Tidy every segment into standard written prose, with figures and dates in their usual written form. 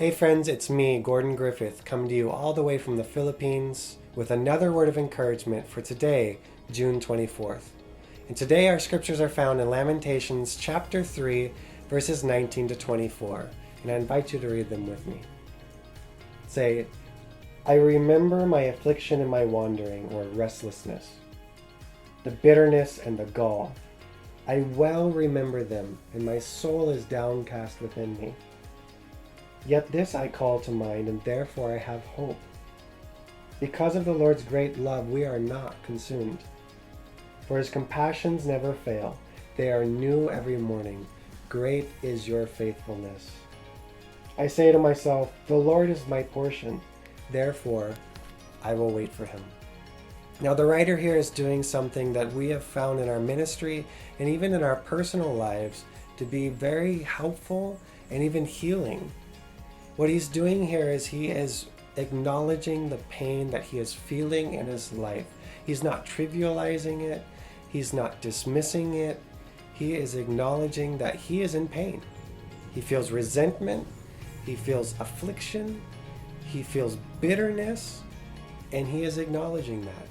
Hey friends, it's me, Gordon Griffith, coming to you all the way from the Philippines with another word of encouragement for today, June 24th. And today our scriptures are found in Lamentations chapter 3, verses 19 to 24. And I invite you to read them with me. Say, I remember my affliction and my wandering or restlessness, the bitterness and the gall. I well remember them, and my soul is downcast within me. Yet this I call to mind, and therefore I have hope. Because of the Lord's great love, we are not consumed. For his compassions never fail. They are new every morning. Great is your faithfulness. I say to myself, the Lord is my portion. Therefore, I will wait for him. Now, the writer here is doing something that we have found in our ministry and even in our personal lives to be very helpful and even healing. What he's doing here is he is acknowledging the pain that he is feeling in his life. He's not trivializing it. He's not dismissing it. He is acknowledging that he is in pain. He feels resentment. He feels affliction. He feels bitterness. And he is acknowledging that.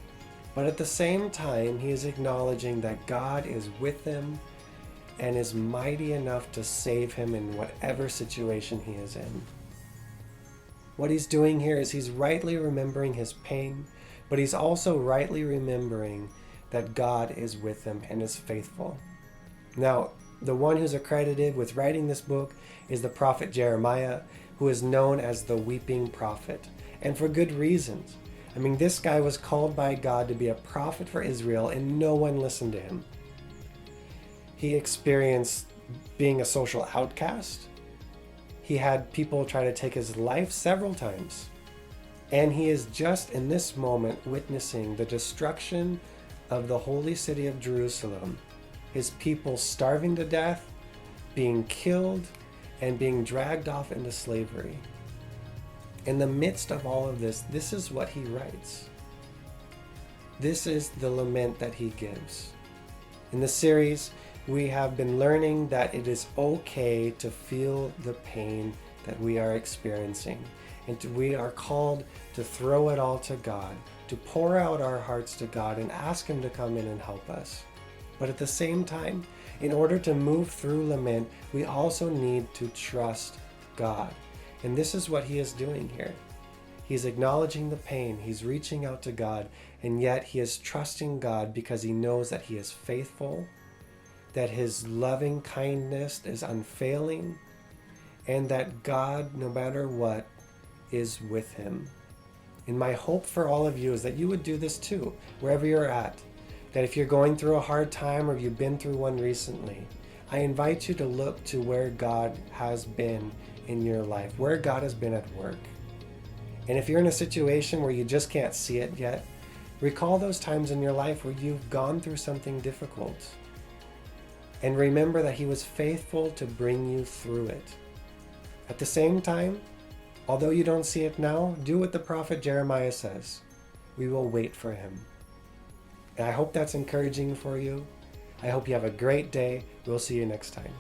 But at the same time, he is acknowledging that God is with him and is mighty enough to save him in whatever situation he is in. What he's doing here is he's rightly remembering his pain, but he's also rightly remembering that God is with him and is faithful. Now, the one who's accredited with writing this book is the prophet Jeremiah, who is known as the weeping prophet, and for good reasons. I mean, this guy was called by God to be a prophet for Israel, and no one listened to him. He experienced being a social outcast. He had people try to take his life several times. And he is just in this moment witnessing the destruction of the holy city of Jerusalem. His people starving to death, being killed, and being dragged off into slavery. In the midst of all of this, this is what he writes. This is the lament that he gives. In the series, we have been learning that it is okay to feel the pain that we are experiencing. And we are called to throw it all to God, to pour out our hearts to God and ask him to come in and help us. But at the same time, in order to move through lament, we also need to trust God. And this is what he is doing here. He's acknowledging the pain, he's reaching out to God, and yet he is trusting God because he knows that he is faithful, that his loving kindness is unfailing, and that God, no matter what, is with him. And my hope for all of you is that you would do this too, wherever you're at. That if you're going through a hard time or you've been through one recently, I invite you to look to where God has been in your life, where God has been at work. And if you're in a situation where you just can't see it yet, recall those times in your life where you've gone through something difficult. And remember that he was faithful to bring you through it. At the same time, although you don't see it now, do what the prophet Jeremiah says. We will wait for him. And I hope that's encouraging for you. I hope you have a great day. We'll see you next time.